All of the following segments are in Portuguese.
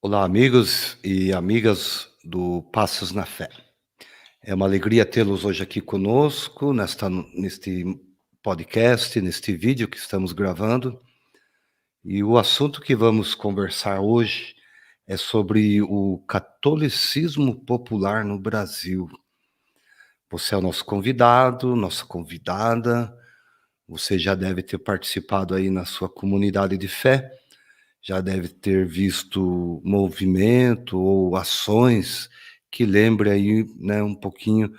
Olá, amigos e amigas do Passos na Fé. É uma alegria tê-los hoje aqui conosco neste podcast, neste vídeo que estamos gravando. E o assunto que vamos conversar hoje é sobre o catolicismo popular no Brasil. Você é o nosso convidado, nossa convidada. Você já deve ter participado aí na sua comunidade de fé. Já deve ter visto movimento ou ações que lembre aí, né, um pouquinho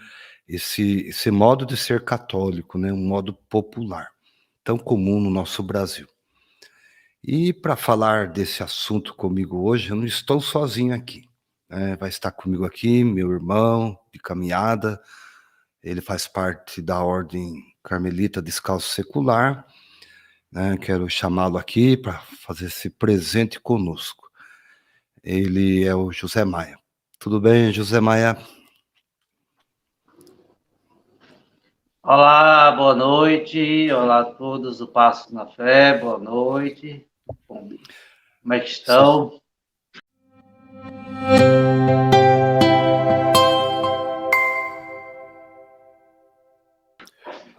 esse modo de ser católico, né, um modo popular, tão comum no nosso Brasil. E para falar desse assunto comigo hoje, eu não estou sozinho aqui, né, vai estar comigo aqui meu irmão de caminhada, ele faz parte da Ordem Carmelita Descalço Secular, né, quero chamá-lo aqui para fazer esse presente conosco. Ele é o José Maia. Tudo bem, José Maia? Olá, boa noite. Olá a todos do Passo na Fé, boa noite. Como é que estão?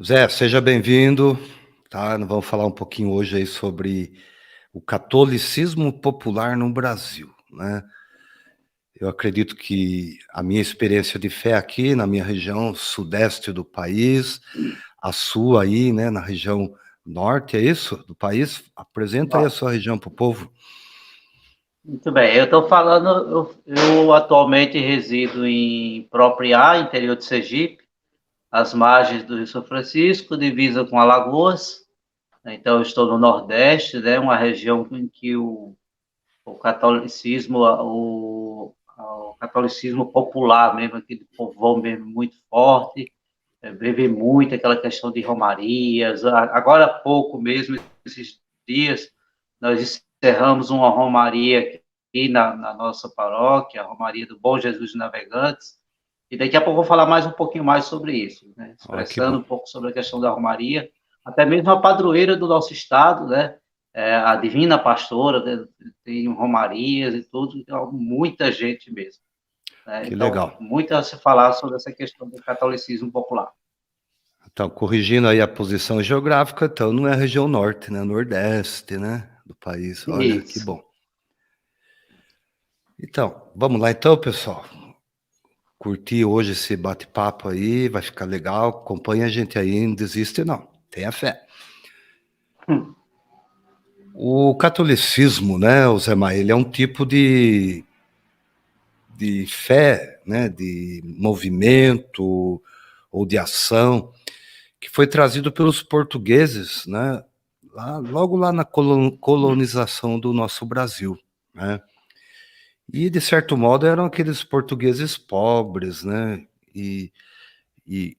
Zé, seja bem-vindo, tá? Nós vamos falar um pouquinho hoje aí sobre o catolicismo popular no Brasil, né? Eu acredito que a minha experiência de fé aqui na minha região sudeste do país, a sua aí, né, na região norte, é isso? Do país? Apresenta aí a sua região para o povo. Muito bem, eu estou falando, eu atualmente resido em Propriá, interior de Sergipe, às margens do Rio São Francisco, divisa com Alagoas. Então, eu estou no Nordeste, né, uma região em que o catolicismo, o catolicismo popular mesmo, aqui do povão mesmo, muito forte. Vive muito aquela questão de romarias. Agora há pouco mesmo, esses dias, nós encerramos uma romaria aqui na nossa paróquia, a Romaria do Bom Jesus de Navegantes, e daqui a pouco eu vou falar mais um pouquinho mais sobre isso, né? Que Expressando bom. um pouco sobre a questão da romaria, até mesmo a padroeira do nosso estado, né? A Divina Pastora, né? Tem romarias e tudo, então, muita gente mesmo. Né? Que Então, legal. muito a se falar sobre essa questão do catolicismo popular. Então, corrigindo aí a posição geográfica, então não é a região norte, né? Nordeste, né? Do país. Olha, que Isso. bom. Então, vamos lá então, pessoal. Curtir hoje esse bate-papo aí, vai ficar legal. Acompanha a gente aí, não desiste não. Tenha fé. O catolicismo, né, o Zé Maia, ele é um tipo de fé, né, de movimento ou de ação que foi trazido pelos portugueses, né, logo lá na colonização do nosso Brasil, né? E, de certo modo, eram aqueles portugueses pobres, né? E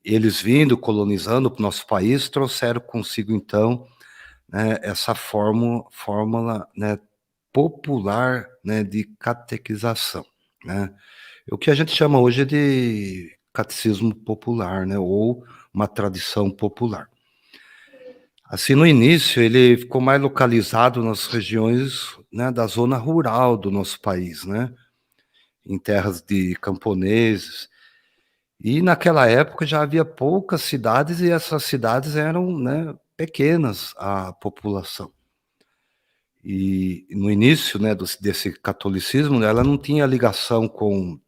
eles vindo, colonizando o nosso país, trouxeram consigo, então, né, essa fórmula, né, popular, né, de catequização, né? O que a gente chama hoje de catecismo popular, né, ou uma tradição popular. Assim, no início, ele ficou mais localizado nas regiões, né, da zona rural do nosso país, né? Em terras de camponeses. E naquela época já havia poucas cidades e essas cidades eram, né, pequenas a população. E no início, né, desse catolicismo, ela não tinha ligação com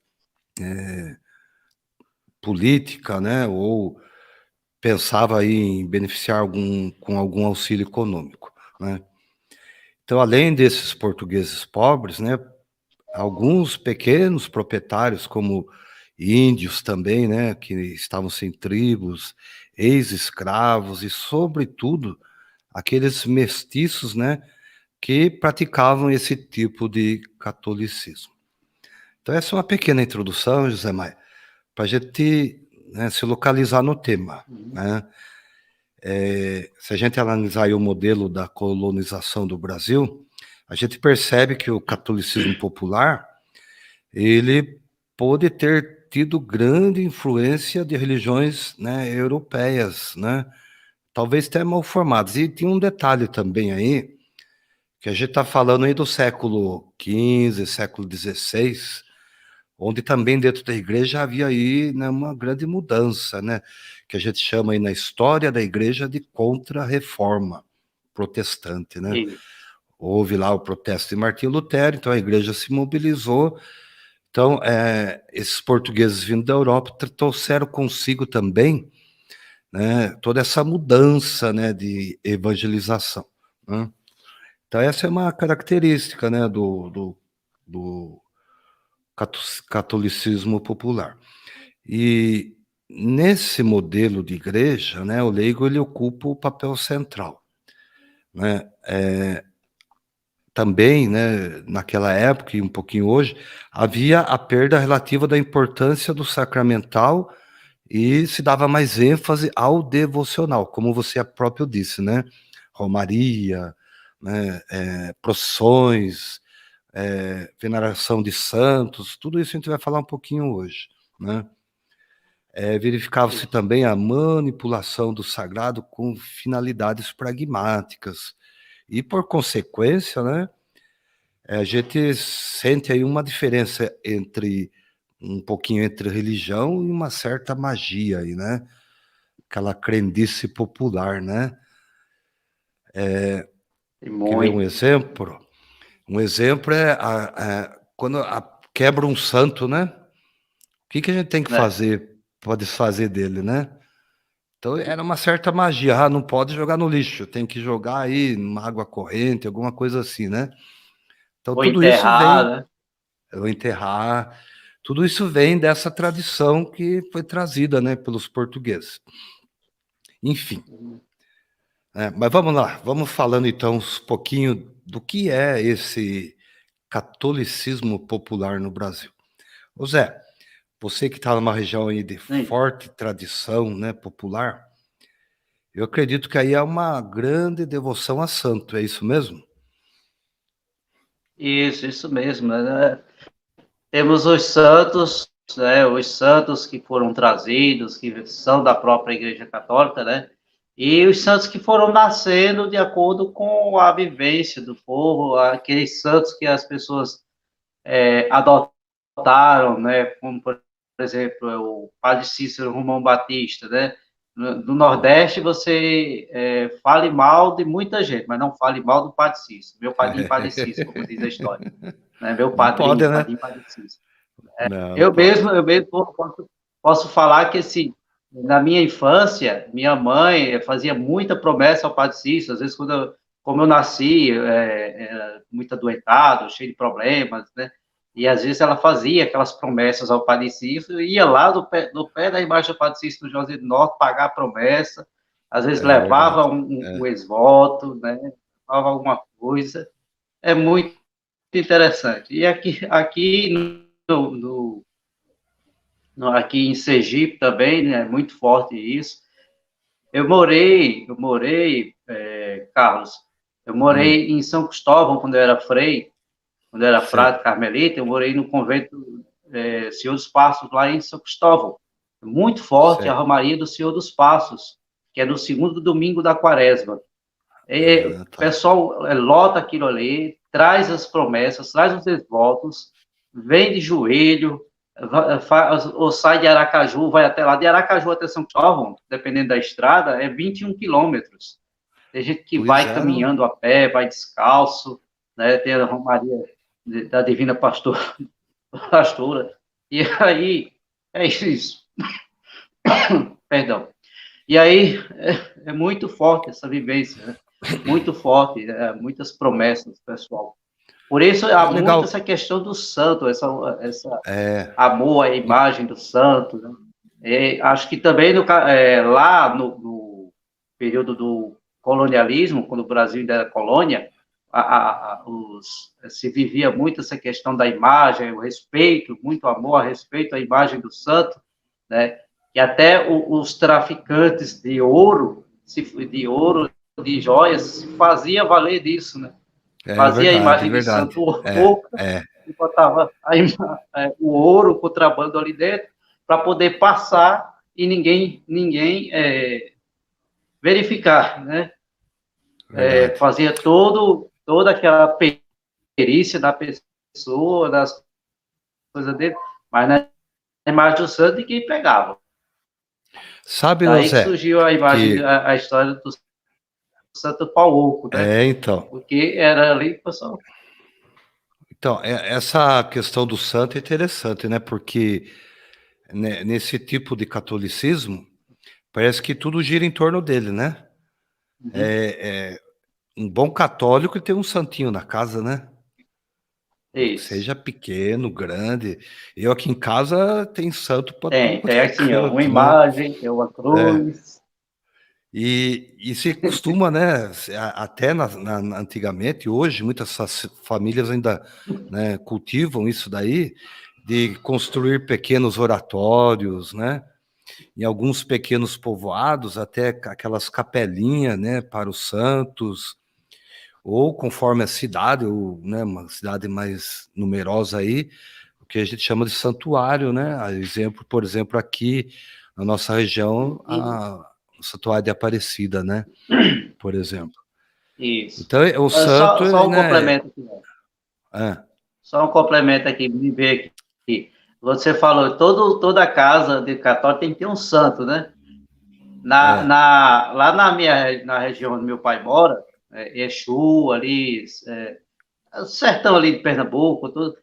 política, né, ou pensava aí em beneficiar com algum auxílio econômico, né? Então, além desses portugueses pobres, né, alguns pequenos proprietários, como índios também, né, que estavam sem tribos, ex-escravos e, sobretudo, aqueles mestiços, né, que praticavam esse tipo de catolicismo. Então, essa é uma pequena introdução, José Maia, para a gente, né, se localizar no tema, né? Se a gente analisar aí o modelo da colonização do Brasil, a gente percebe que o catolicismo popular ele pôde ter tido grande influência de religiões, né, europeias, né, talvez até mal formadas. E tinha um detalhe também aí, Que a gente está falando aí do século XV, século XVI, onde também dentro da igreja havia aí, né, uma grande mudança, né, que a gente chama aí na história da igreja de contra-reforma protestante, né? E, Houve lá o protesto de Martinho Lutero, então a igreja se mobilizou. Então, esses portugueses vindo da Europa trouxeram consigo também, né, toda essa mudança, né, de evangelização, né? Então, essa é uma característica, né, do catolicismo popular. E nesse modelo de igreja, né, o leigo ele ocupa o papel central, né? Também, né, naquela época e um pouquinho hoje, havia a perda relativa da importância do sacramental e se dava mais ênfase ao devocional, como você próprio disse, né? Romaria, né, procissões, veneração de santos, tudo isso a gente vai falar um pouquinho hoje, né? Verificava-se isso. também a manipulação do sagrado com finalidades pragmáticas e, por consequência, né, a gente sente aí uma diferença entre um pouquinho entre religião e uma certa magia aí, né? Aquela crendice popular, né? E Quer ver um muito. exemplo? Um exemplo é quando quebra um santo, né? O que que a gente tem que Né? fazer para desfazer dele, né? Então era uma certa magia. Ah, não pode jogar no lixo, tem que jogar aí numa água corrente, alguma coisa assim, né? Então Ou tudo isso enterrar, vem, né? ou enterrar, tudo isso vem dessa tradição que foi trazida, né, pelos portugueses. Enfim, mas vamos lá, vamos falando então um pouquinho do que é esse catolicismo popular no Brasil. Ô Zé, você que está numa região aí de Sim. forte tradição, né, popular, eu acredito que aí é uma grande devoção a santo, é isso mesmo? Isso mesmo, né? Temos os santos, né? Os santos que foram trazidos, que são da própria Igreja Católica, né? E os santos que foram nascendo de acordo com a vivência do povo, aqueles santos que as pessoas adotaram, né? Como, por exemplo, o Padre Cícero Romão Batista, né? No Nordeste, você fale mal de muita gente, mas não fale mal do Padre Cícero, meu padrinho Padre Cícero, como diz a história, né? Meu Não pode, padrinho, né? padrinho Padre Cícero. Não Eu mesmo posso falar que, assim, na minha infância, minha mãe fazia muita promessa ao Padre Cícero. Às vezes, como eu nasci, era muito adoentado, cheio de problemas, né? E às vezes ela fazia aquelas promessas ao Padre Cícero, ia lá do pé da imagem do Padre Cícero do José do Norte pagar a promessa. Às vezes é levava verdade. um ex-voto, né? Levava alguma coisa. É muito interessante. E aqui aqui em Sergipe também, né, é muito forte isso. Carlos, eu Hum, morei em São Cristóvão quando eu era frei, quando eu era sei, frade carmelita, eu morei no convento Senhor dos Passos, lá em São Cristóvão. Muito forte a sei. Romaria do Senhor dos Passos, que é no segundo domingo da quaresma. O Ah, tá. pessoal lota aquilo ali, traz as promessas, traz os votos, vem de joelho, ou sai de Aracaju, vai até lá. De Aracaju até São Cristóvão, dependendo da estrada, é 21 quilômetros. Tem gente que Pois vai é, caminhando a pé, vai descalço, né? Tem a Romaria da Divina Pastora. E aí, é isso. Perdão. E aí, é muito forte essa vivência, né? Muito forte, muitas promessas, pessoal. Por isso, há muito legal. essa questão do santo, essa É, amor à e- imagem do santo, né? Acho que também lá no período do colonialismo, quando o Brasil ainda era colônia, se vivia muito essa questão da imagem, o respeito, muito amor a respeito à imagem do santo, né? E até os traficantes de ouro, de joias, fazia valer disso, né? Fazia a é imagem de verdade. santo louca e botava o ouro, o contrabando ali dentro, para poder passar e ninguém verificar, né? Verdade. Fazia toda aquela perícia da pessoa, das coisas dele, mas na imagem do santo ninguém pegava. Sabe, Daí que José, surgiu a imagem, que a história do Santo Paulo, né? então, Porque era ali, pessoal. então essa questão do santo é interessante, né? Porque né, nesse tipo de catolicismo parece que tudo gira em torno dele, né? Uhum. É um bom católico tem um santinho na casa, né? Isso. Seja pequeno, grande. Eu aqui em casa tem santo para tudo quanto Tem é assim, ó, uma canto, né? imagem, tem uma É. cruz. E se costuma, né? Até antigamente, hoje, muitas famílias ainda, né, cultivam isso daí, de construir pequenos oratórios, né? Em alguns pequenos povoados, até aquelas capelinhas, né, para os santos, ou conforme a cidade, ou, né, uma cidade mais numerosa aí, o que a gente chama de santuário, né? Exemplo, por exemplo, aqui na nossa região, o Santuário de Aparecida, né? Por exemplo. Isso. Então, o santo, Só um né? complemento aqui, né? É, Só um complemento aqui, me ver aqui. Você falou, toda casa de católico tem que ter um santo, né? é, Lá na região onde meu pai mora, Exu, ali, sertão ali de Pernambuco, tudo,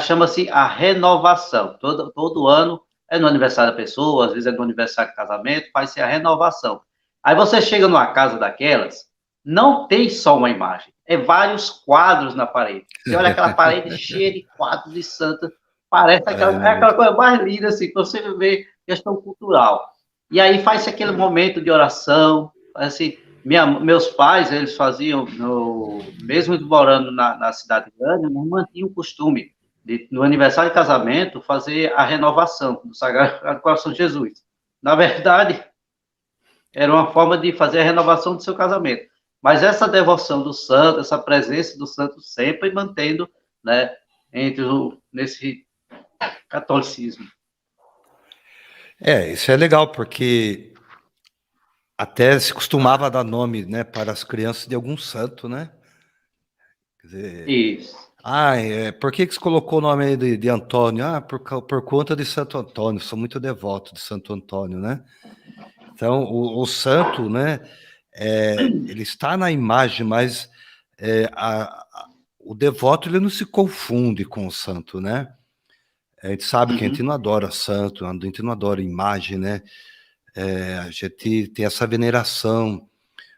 chama-se a renovação. Todo ano é no aniversário da pessoa, às vezes é no aniversário de casamento, faz-se a renovação. Aí você chega numa casa daquelas, não tem só uma imagem, é vários quadros na parede. Você olha aquela parede cheia de quadros de santa, parece aquela coisa mais linda assim, que você vê questão cultural. E aí faz aquele momento de oração, assim, meus pais, eles faziam, mesmo morando na cidade grande, não mantinham o costume de, no aniversário de casamento, fazer a renovação do Sagrado Coração de Jesus. Na verdade, era uma forma de fazer a renovação do seu casamento. Mas essa devoção do santo, essa presença do santo sempre mantendo, né, nesse catolicismo. isso é legal, porque até se costumava dar nome, né, para as crianças de algum santo, né? Quer dizer, Isso. por que você colocou o nome aí de Antônio? Por conta de Santo Antônio, sou muito devoto de Santo Antônio, né? Então, o santo, né, ele está na imagem, mas o devoto ele não se confunde com o santo, né? A gente sabe que a gente Uhum. não adora santo, a gente não adora imagem, né? A gente tem essa veneração,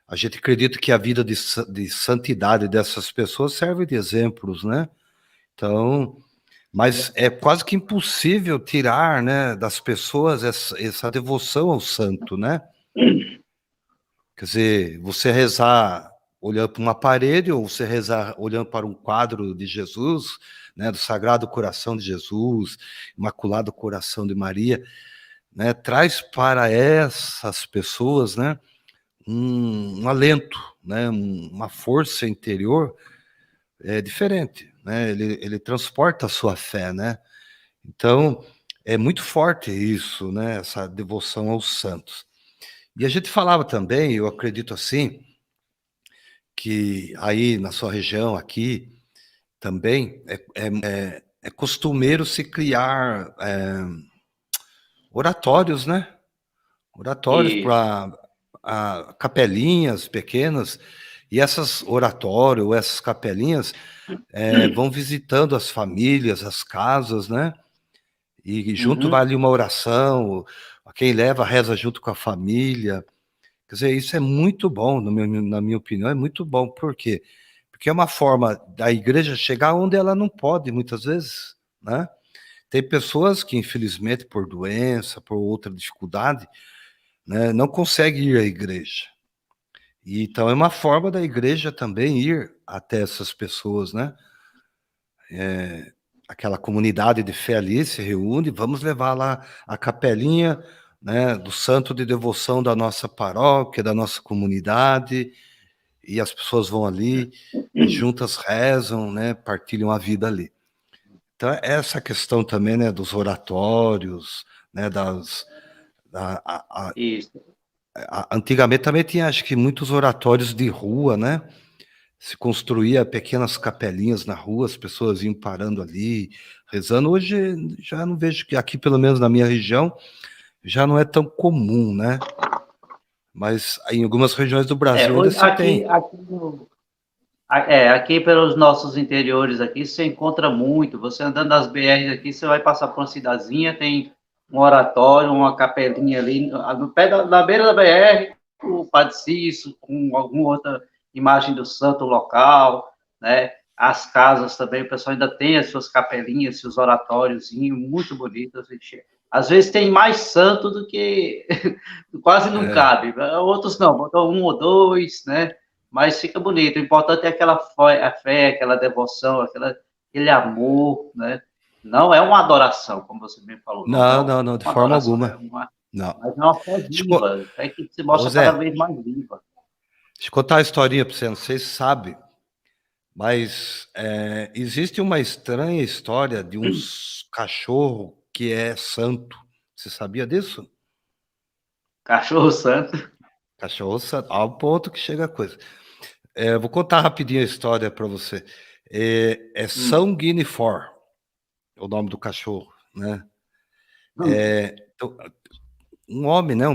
a gente acredita que a vida de santidade dessas pessoas serve de exemplos, né? Então, mas é quase que impossível tirar, né, das pessoas essa devoção ao santo, né? Quer dizer, você rezar olhando para uma parede ou você rezar olhando para um quadro de Jesus, né, do Sagrado Coração de Jesus, Imaculado Coração de Maria, né, traz para essas pessoas, né, um alento, né, uma força interior diferente, né? Ele transporta a sua fé, né? Então é muito forte isso, né? Essa devoção aos santos. E a gente falava também, eu acredito assim, que aí na sua região, aqui, também é costumeiro se criar oratórios, né? Oratórios Isso. para capelinhas pequenas, e essas oratórios, essas capelinhas, vão visitando as famílias, as casas, né? E junto vai Uhum. ali uma oração, quem leva reza junto com a família. Quer dizer, isso é muito bom, na minha opinião, é muito bom. Por quê? Porque é uma forma da igreja chegar onde ela não pode, muitas vezes, né? Tem pessoas que, infelizmente, por doença, por outra dificuldade, né, não conseguem ir à igreja. E, então, é uma forma da igreja também ir até essas pessoas, né? Aquela comunidade de fé ali se reúne, vamos levar lá a capelinha, né, do santo de devoção da nossa paróquia, da nossa comunidade, e as pessoas vão ali e juntas rezam, né, partilham a vida ali. Então, essa questão também, né, dos oratórios, né, Isso. antigamente também tinha, acho que, muitos oratórios de rua, né, se construía pequenas capelinhas na rua, as pessoas iam parando ali, rezando. Hoje já não vejo, que aqui, pelo menos na minha região, já não é tão comum, né? Mas em algumas regiões do Brasil ainda Hoje, se tem. aqui pelos nossos interiores aqui, você encontra muito. Você andando nas BRs aqui, você vai passar por uma cidadezinha, tem um oratório, uma capelinha ali, no pé na beira da BR, o Padre Cício, com alguma outra imagem do santo local, né? As casas também, o pessoal ainda tem as suas capelinhas, seus oratórios muito bonitos. Às vezes tem mais santo do que quase não É, cabe. Outros não, botam um ou dois, né? Mas fica bonito. O importante é aquela fé, aquela devoção, aquele amor, né? Não é uma adoração, como você me falou, não é não, uma não, não, de forma adoração, alguma. Não. mas é uma fé Deixa eu, co- viva, fé que se Ô mostra cada Zé, vez mais viva. deixa eu contar uma historinha para você, não sei se sabe, mas existe uma estranha história de um cachorro que é santo. Você sabia disso? Cachorro santo. Cachorro santo, ao ponto que chega a coisa. Vou contar rapidinho a história para você. É Hum, São Guinefort, o nome do cachorro, né? hum, Então, um homem, né,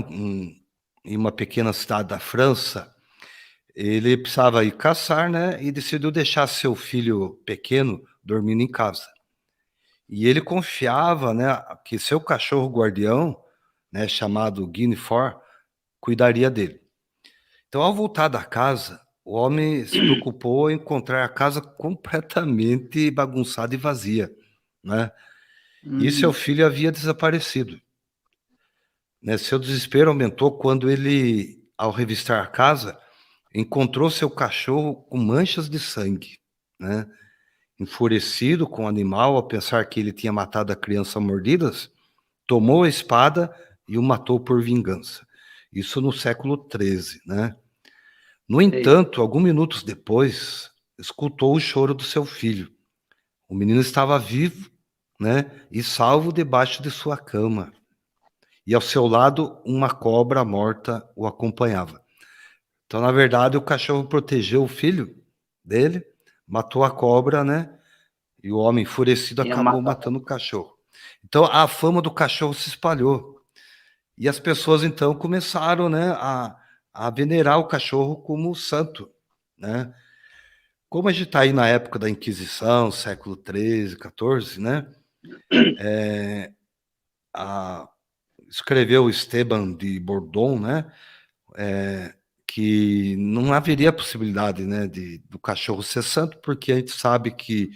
em uma pequena cidade da França, ele precisava ir caçar, né, e decidiu deixar seu filho pequeno dormindo em casa. E ele confiava, né, que seu cachorro guardião, né, chamado Guinefort, cuidaria dele. Então, ao voltar da casa, o homem se preocupou em encontrar a casa completamente bagunçada e vazia, né? E seu hum. filho havia desaparecido, né? Seu desespero aumentou quando ele, ao revistar a casa, encontrou seu cachorro com manchas de sangue, né? Enfurecido com o animal, ao pensar que ele tinha matado a criança a mordidas, tomou a espada e o matou por vingança. Isso no século XIII, né? No Sei. entanto, alguns minutos depois, escutou o choro do seu filho. O menino estava vivo, né, e salvo debaixo de sua cama. E ao seu lado, uma cobra morta o acompanhava. Então, na verdade, o cachorro protegeu o filho dele, matou a cobra, né? E o homem enfurecido Tinha acabou matado. matando o cachorro. Então, a fama do cachorro se espalhou. E as pessoas, então, começaram, né, a venerar o cachorro como santo, né? Como a gente está aí na época da Inquisição, século XIII, XIV, né? A, escreveu Esteban de Bordon, né? Que não haveria possibilidade, né, do cachorro ser santo, porque a gente sabe que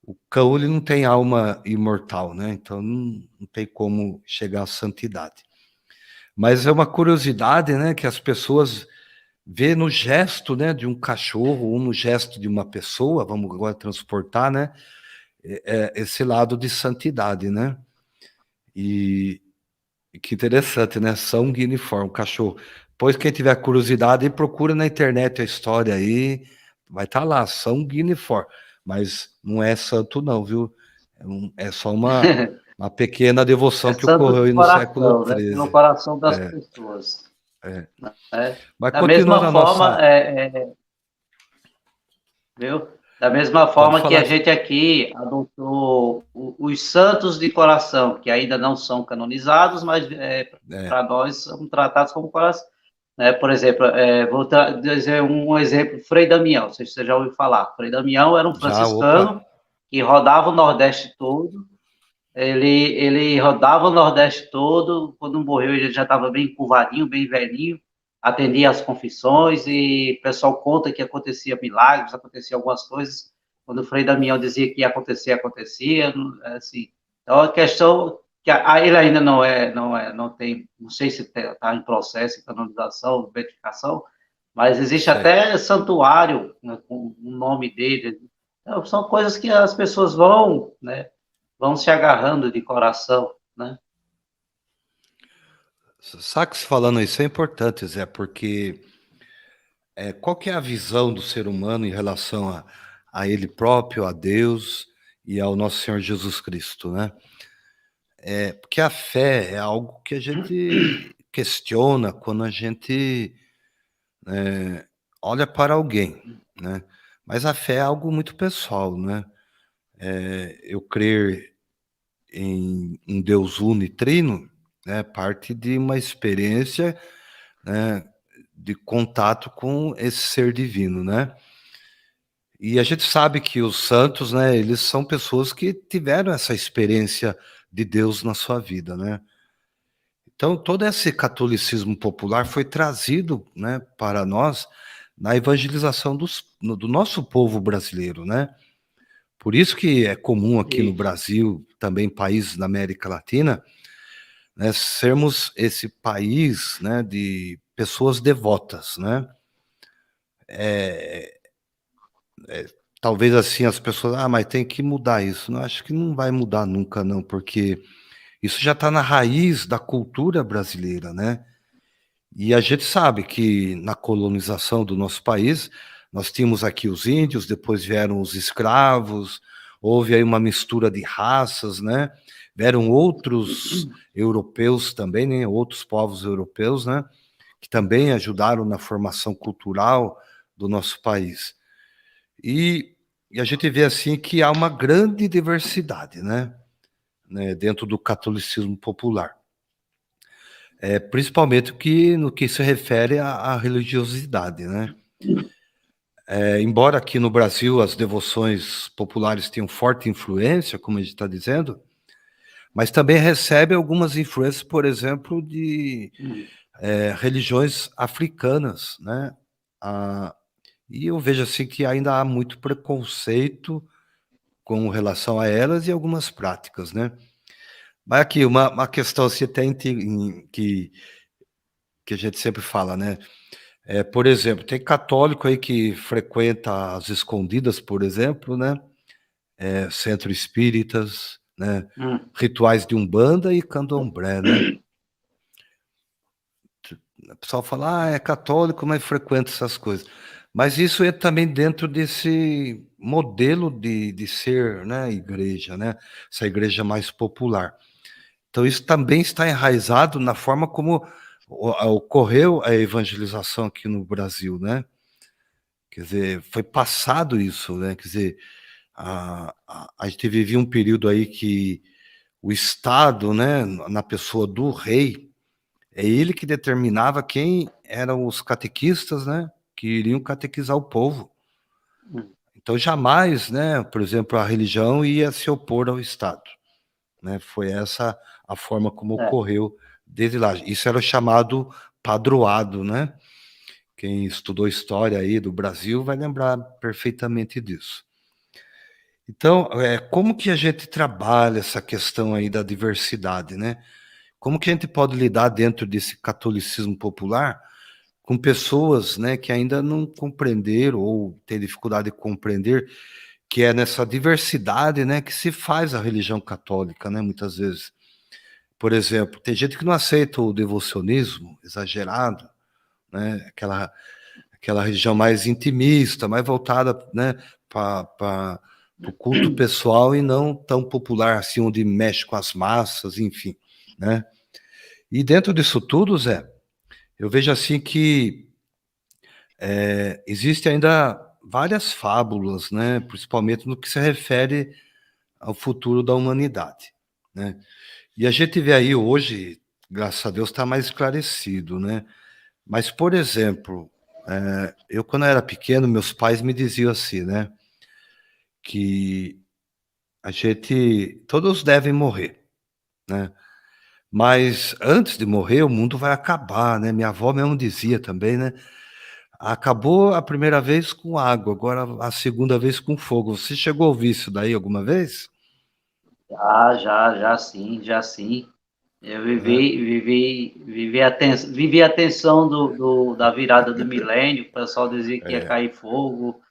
o cão ele não tem alma imortal, né? Então não tem como chegar à santidade. Mas é uma curiosidade, né, que as pessoas vê no gesto, né, de um cachorro ou no gesto de uma pessoa, vamos agora transportar, né, esse lado de santidade, né? E, e que interessante, né? São Guinea-Fowl, um cachorro. Pois quem tiver curiosidade, procura na internet a história aí, vai estar lá, São Guinea-Fowl. Mas não é santo não, viu? É só uma pequena É devoção que santo ocorreu do aí no século coração, né? Pelo XIII. coração das É, pessoas. é. Né? Mas Da continuando mesma a forma, nossa... viu? Da mesma Pode forma que a falar. gente aqui adotou os santos de coração, que ainda não são canonizados, mas É, para nós são tratados como coração. Né? Por exemplo, vou dizer um exemplo, Frei Damião, não sei se você já ouviu falar. Frei Damião era um já, opa, franciscano que rodava o Nordeste todo. Ele rodava o Nordeste todo. Quando morreu, ele já estava bem curvadinho, bem velhinho. Atendia às confissões e o pessoal conta que acontecia milagres, acontecia algumas coisas. Quando o Frei Damião dizia que ia acontecer, acontecia. Assim. Então, a questão que ele ainda não tem, não sei se está em processo de canonização, beatificação, mas existe sei. até santuário, né, com o nome dele. Então, são coisas que as pessoas vão se agarrando de coração, né? Sabe que você falando isso é importante, Zé, porque qual que é a visão do ser humano em relação a ele próprio, a Deus e ao nosso Senhor Jesus Cristo, né? Porque a fé é algo que a gente questiona quando a gente olha para alguém. né. Mas a fé é algo muito pessoal, né. Eu crer em um Deus unitrino, né, parte de uma experiência, né, de contato com esse ser divino, né. E a gente sabe que os santos, né, eles são pessoas que tiveram essa experiência de Deus na sua vida, né. Então todo esse catolicismo popular foi trazido, né, para nós na evangelização do nosso povo brasileiro, né. Por isso que é comum aqui no Isso. Brasil, também países da América Latina, né, sermos esse país, né, de pessoas devotas, né. Eh Talvez, assim, as pessoas: "Ah, mas tem que mudar isso". Não, acho que não vai mudar nunca não, porque isso já está na raiz da cultura brasileira, né. E a gente sabe que na colonização do nosso país, nós tínhamos aqui os índios, depois vieram os escravos, houve aí uma mistura de raças, né, vieram outros europeus também, né, outros povos europeus, né, que também ajudaram na formação cultural do nosso país. E a gente vê, assim, que há uma grande diversidade, né, dentro do catolicismo popular. Principalmente no que se refere à religiosidade, né. Embora aqui no Brasil as devoções populares tenham forte influência, como a gente está dizendo, mas também recebe algumas influências, por exemplo, de, Hum. religiões africanas, né. Ah, e eu vejo, assim, que ainda há muito preconceito com relação a elas e algumas práticas, né. Mas aqui uma questão, assim, até que a gente sempre fala, né. Por exemplo, tem católico aí que frequenta as escondidas, por exemplo, né, centro espíritas, né, Hum. rituais de umbanda e candomblé, né. O pessoal fala: "Ah, é católico, mas frequenta essas coisas". Mas isso é também dentro desse modelo de ser, né, igreja, né, essa igreja mais popular. Então isso também está enraizado na forma como ocorreu a evangelização aqui no Brasil, né. Quer dizer, foi passado isso, né, quer dizer, a gente vivia um período aí que o Estado, né, na pessoa do rei, é ele que determinava quem eram os catequistas, né, que iriam catequizar o povo. Hum. Então jamais, né, por exemplo, a religião ia se opor ao Estado, né, foi essa a forma como É. ocorreu desde lá. Isso era o chamado padroado, né. Quem estudou história aí do Brasil vai lembrar perfeitamente disso. Então, como que a gente trabalha essa questão aí da diversidade, né? Como que a gente pode lidar dentro desse catolicismo popular com pessoas, né, que ainda não compreenderam ou têm dificuldade de compreender que é nessa diversidade, né, que se faz a religião católica, né, muitas vezes. Por exemplo, tem gente que não aceita o devocionismo exagerado, né, aquela religião mais intimista, mais voltada, né, para o culto pessoal e não tão popular, assim, onde mexe com as massas, enfim, né. E dentro disso tudo, Zé, eu vejo assim que, existe ainda várias fábulas, né, principalmente no que se refere ao futuro da humanidade, né. E a gente vê aí hoje, graças a Deus, está mais esclarecido, né. Mas, por exemplo, eu quando eu era pequeno, meus pais me diziam assim, né, que a gente todos devem morrer, né, mas antes de morrer o mundo vai acabar, né. Minha avó mesmo dizia também, né: "Acabou a primeira vez com água, agora a segunda vez com fogo". Você chegou a ouvir isso daí alguma vez? Já sim, já sim. Eu Né. vivi a tensão da virada do milênio, o pessoal dizia que ia É. cair fogo,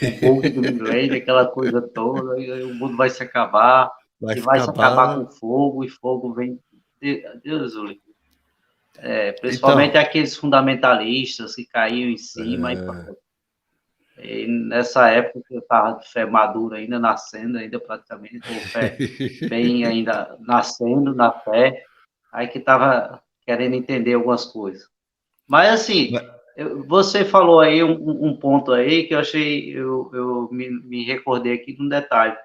o bug do milênio, aquela coisa toda, e aí o mundo vai se acabar, Vai e vai se acabar, acabar né. com fogo, e fogo vem. Deus o livre. Principalmente Então, aqueles fundamentalistas que caíam em cima, e pronto. E nessa época que eu estava de fé madura ainda, nascendo ainda praticamente, ou fé bem ainda nascendo na fé, aí que estava querendo entender algumas coisas. Mas assim, ma Você falou aí um ponto aí que eu achei, eu me recordei aqui de um detalhe.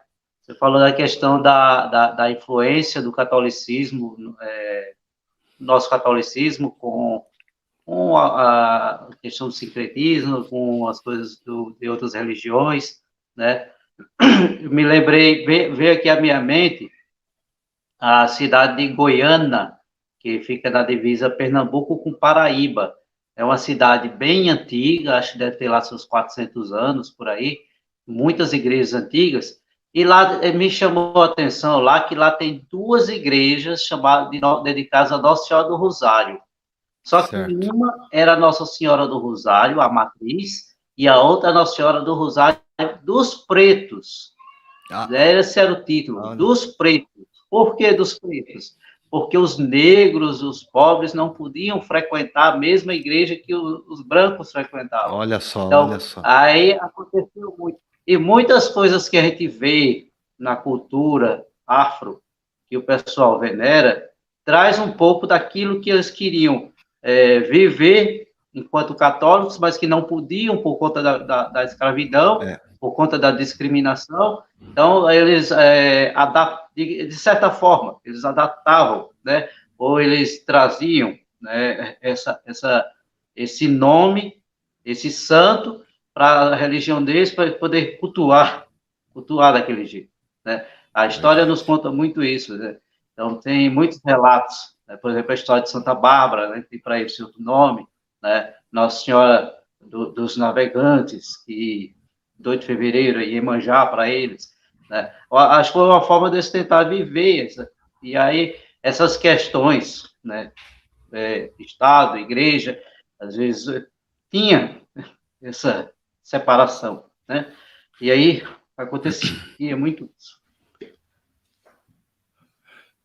Você falou da questão da influência do catolicismo, nosso catolicismo, com a questão do sincretismo, com as coisas de outras religiões, né? Eu me lembrei, veio aqui à minha mente a cidade de Goiânia, que fica na divisa Pernambuco com Paraíba. É uma cidade bem antiga, acho que deve ter lá seus 400 anos, por aí, muitas igrejas antigas, e lá me chamou a atenção lá que lá tem duas igrejas chamadas dedicadas a Nossa Senhora do Rosário. Só que Certo. uma era Nossa Senhora do Rosário, a matriz, e a outra Nossa Senhora do Rosário dos Pretos. Ah, Esse era o título, olha. dos pretos. Por que dos pretos? Porque os negros, os pobres, não podiam frequentar a mesma igreja que os brancos frequentavam. Olha só, olha Então, só. aí aconteceu muito. E muitas coisas que a gente vê na cultura afro, que o pessoal venera, traz um pouco daquilo que eles queriam viver enquanto católicos, mas que não podiam por conta da escravidão, É, por conta da discriminação. Então, eles, de certa forma, eles adaptavam, né? Ou eles traziam, né, esse nome, esse santo, para a religião deles, para poder cultuar daquele jeito, né? A história nos verdade. conta muito isso, né? Então, tem muitos relatos, né? Por exemplo, a história de Santa Bárbara, né? Tem para esse outro nome, né? Nossa Senhora dos Navegantes, que 2 de fevereiro, Iemanjá para eles, né? Acho que foi uma forma de eles tentar viver, e aí essas questões, né? Estado, igreja, às vezes tinha essa separação, né? E aí acontecia muito isso.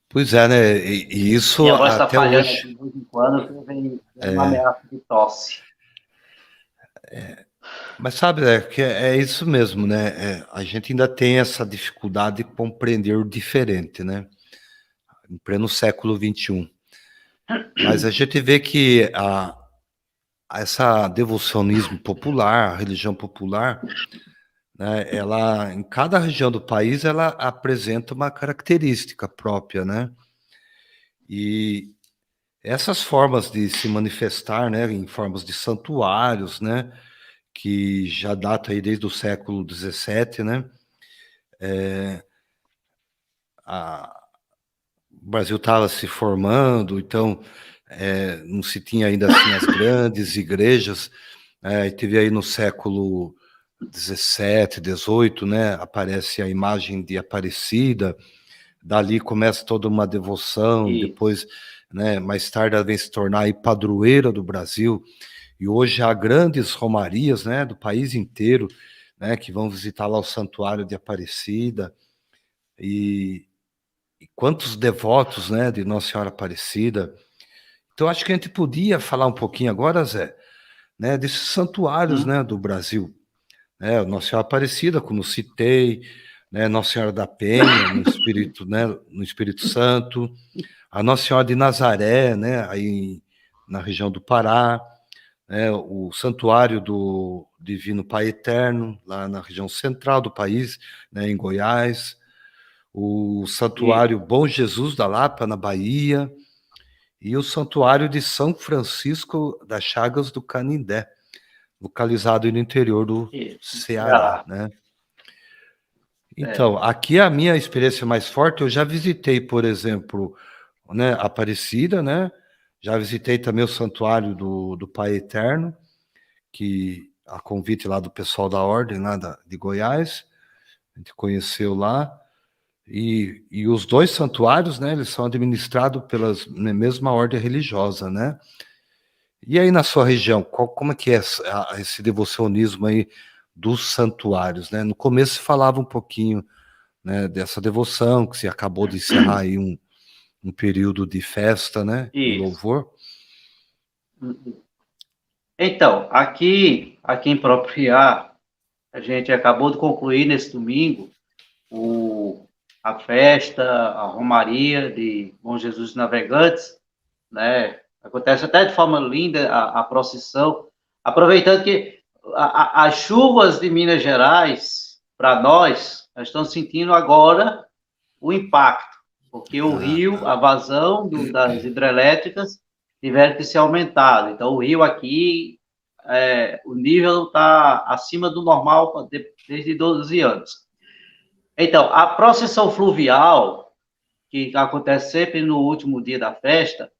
Pois é, né? E E isso agora está até falhando hoje. aqui de vez em quando, vem uma ameaça de tosse. Mas sabe, que é isso mesmo, né? A gente ainda tem essa dificuldade de compreender o diferente, né? Em pleno século XXI. Mas a gente vê que essa devocionismo popular, a religião popular, né? Ela, em cada região do país, ela apresenta uma característica própria, né? E essas formas de se manifestar, né? Em formas de santuários, né? Que já data aí desde o século XVII, né? O Brasil estava se formando, então não se tinha ainda assim as grandes igrejas. E teve aí no século XVII, XVIII, né? Aparece a imagem de Aparecida, dali começa toda uma devoção, Isso. depois, né, mais tarde ela vem se tornar aí padroeira do Brasil, e hoje há grandes romarias, né, do país inteiro, né, que vão visitar lá o Santuário de Aparecida, e quantos devotos, né, de Nossa Senhora Aparecida. Então, acho que a gente podia falar um pouquinho agora, Zé, né, desses santuários, né, do Brasil, né, Nossa Senhora Aparecida, como citei, né, Nossa Senhora da Penha, no Espírito, né, no Espírito Santo, a Nossa Senhora de Nazaré, né, aí na região do Pará, né, o Santuário do Divino Pai Eterno, lá na região central do país, né, em Goiás, o Isso. Santuário Bom Jesus da Lapa, na Bahia, e o Santuário de São Francisco das Chagas do Canindé, localizado no interior do Isso. Ceará, Ceará. né? É. Então, aqui a minha experiência mais forte, eu já visitei, por exemplo, né, Aparecida, né? Já visitei também o Santuário do Pai Eterno, que a convite lá do pessoal da Ordem, lá de Goiás, a gente conheceu lá. E os dois santuários, né, eles são administrados pela mesma ordem religiosa, né? E aí na sua região, como é que é esse devocionismo aí dos santuários, né? No começo se falava um pouquinho, né, dessa devoção, que se acabou de encerrar aí um período de festa, né, e Isso. louvor. Então, aqui em Propriá, a gente acabou de concluir nesse domingo o, a festa, a Romaria de Bom Jesus dos Navegantes, né? Acontece até de forma linda a procissão. Aproveitando que as chuvas de Minas Gerais, para nós estamos sentindo agora o impacto, porque o rio, a vazão das hidrelétricas tiveram que ser aumentada. Então, o rio aqui, o nível está acima do normal desde 12 anos. Então, a procissão fluvial, que acontece sempre no último dia da festa,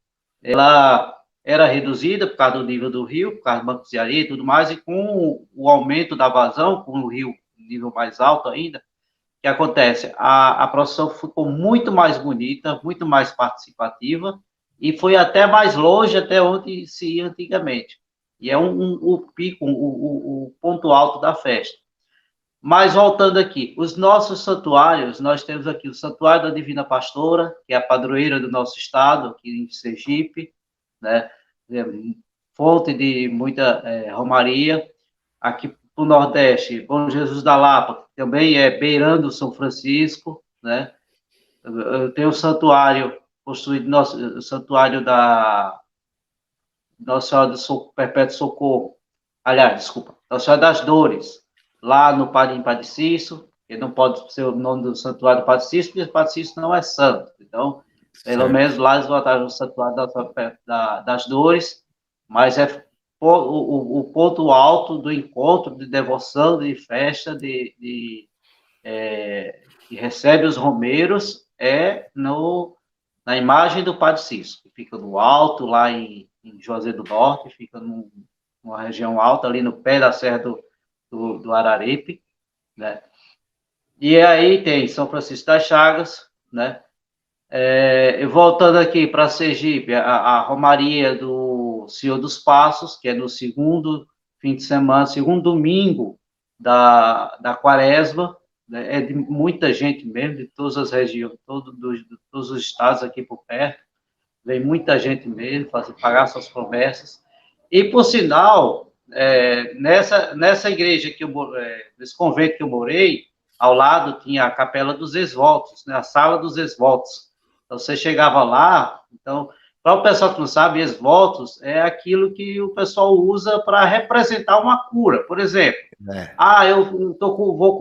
ela era reduzida por causa do nível do rio, por causa do banco de areia e tudo mais, e com o aumento da vazão, com o rio nível mais alto ainda, o que acontece? A procissão ficou muito mais bonita, muito mais participativa, e foi até mais longe até onde se ia antigamente. E é o pico, o ponto alto da festa. Mas voltando aqui, os nossos santuários, nós temos aqui o Santuário da Divina Pastora, que é a padroeira do nosso estado, aqui em Sergipe, né? Fonte de muita romaria. Aqui para o Nordeste, Bom Jesus da Lapa, que também é beirando São Francisco, né? Eu tenho o santuário, possuído o santuário da Nossa Senhora do Perpétuo Socorro, aliás, desculpa, Nossa Senhora das Dores, lá no Padre Cício, que não pode ser o nome do santuário do Padre Cício, porque o Padre Cício não é santo. Então, pelo menos lá eles botaram o santuário das Dores, mas é o ponto alto do encontro, de devoção, de festa, que recebe os romeiros, na imagem do Padre Cício, que fica no alto, lá em Juazeiro do Norte, fica numa região alta, ali no pé da Serra do Araripe, né? E aí tem São Francisco das Chagas, né? Voltando aqui para Sergipe, a Romaria do Senhor dos Passos, que é no segundo fim de semana, segundo domingo da Quaresma, né? É de muita gente mesmo, de todas as regiões, todos os estados aqui por perto, vem muita gente mesmo, pagar suas promessas. E, por sinal, nessa igreja nesse convento que eu morei, ao lado tinha a Capela dos Ex-Votos, né? A Sala dos Ex-Votos. Então, você chegava lá, então, para o pessoal que não sabe, ex-votos é aquilo que o pessoal usa para representar uma cura. Por exemplo, eu vou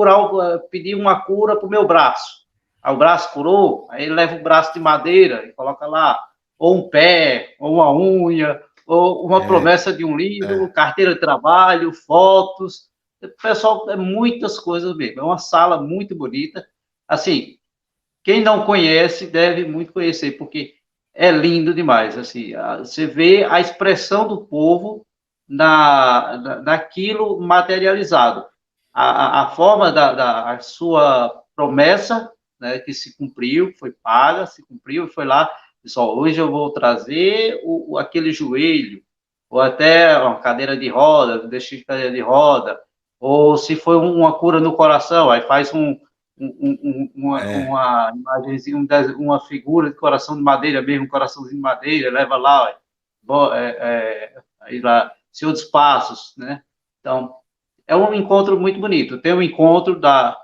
pedir uma cura para o meu braço. Aí o braço curou, aí ele leva o braço de madeira e coloca lá, ou um pé, ou uma unha, ou uma promessa de um livro, carteira de trabalho, fotos. O pessoal, muitas coisas mesmo. É uma sala muito bonita. Assim, quem não conhece deve muito conhecer, porque é lindo demais. Assim, você vê a expressão do povo naquilo materializado. A forma da sua promessa, né, que se cumpriu, foi paga, se cumpriu, e foi lá, pessoal, hoje eu vou trazer aquele joelho, ou até uma cadeira de roda, deixa de cadeira de roda, ou se foi uma cura no coração, aí faz uma imagenzinha, uma figura de coração de madeira mesmo, um coraçãozinho de madeira, leva lá, aí lá, Senhor dos Passos, né? Então, é um encontro muito bonito. Tem o encontro da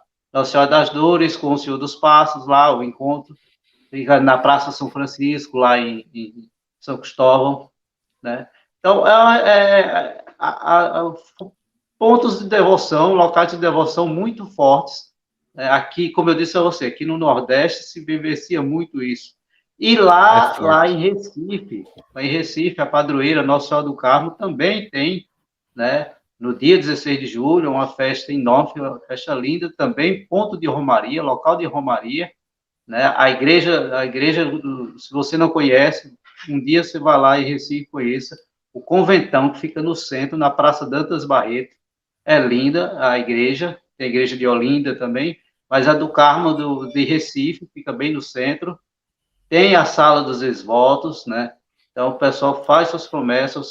Senhora das Dores com o Senhor dos Passos, lá, o encontro, fica na Praça São Francisco, lá em São Cristóvão, né? Então, pontos de devoção, locais de devoção muito fortes. Aqui, como eu disse a você, aqui no Nordeste se vivencia muito isso. E lá em Recife, a padroeira Nossa Senhora do Carmo também tem, né? No dia 16 de julho, uma festa enorme, uma festa linda, também ponto de romaria, local de romaria, né? A igreja, se você não conhece, um dia você vai lá em Recife, conheça o conventão que fica no centro, na Praça Dantas Barreto. É linda a igreja, tem a igreja de Olinda também, mas a do Carmo de Recife fica bem no centro. Tem a Sala dos Ex-Votos, né? Então o pessoal faz suas promessas,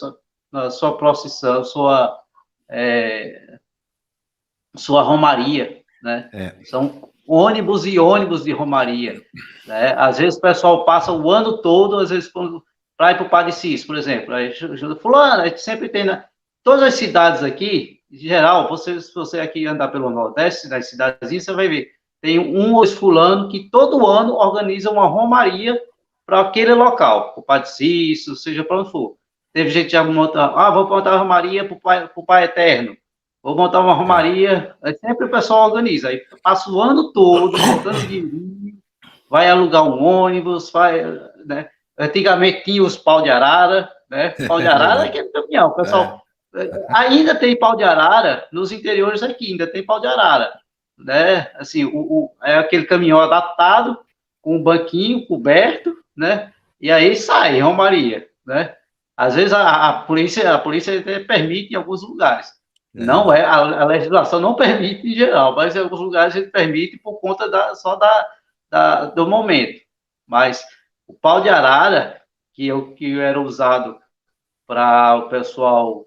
sua procissão, sua romaria, né? São ônibus e ônibus de romaria, né? Às vezes o pessoal passa o ano todo, às vezes para ir para o Padre Cício, por exemplo, aí fulano, a gente sempre tem todas as cidades aqui, em geral, se você aqui andar pelo Nordeste, nas cidadezinhas, você vai ver, tem um ou dois fulano que todo ano organiza uma romaria para aquele local, o Padre Cício, seja para onde for. teve gente que já monta, vou montar uma romaria para o Pai Eterno, vou montar uma romaria, aí sempre o pessoal organiza, aí passa o ano todo juntando dinheiro, vai alugar um ônibus, vai, né? Antigamente tinha os pau de arara, né? Pau de É arara é verdade. aquele caminhão, o É, pessoal. Ainda tem pau de arara nos interiores aqui, ainda tem pau de arara, né? Assim, é aquele caminhão adaptado, com um banquinho coberto, né? E aí sai, Romaria, né? Às vezes a polícia até permite em alguns lugares. Não é. é, a legislação não permite em geral, mas em alguns lugares ele permite por conta só do momento. Mas o pau de arara, que era usado para o pessoal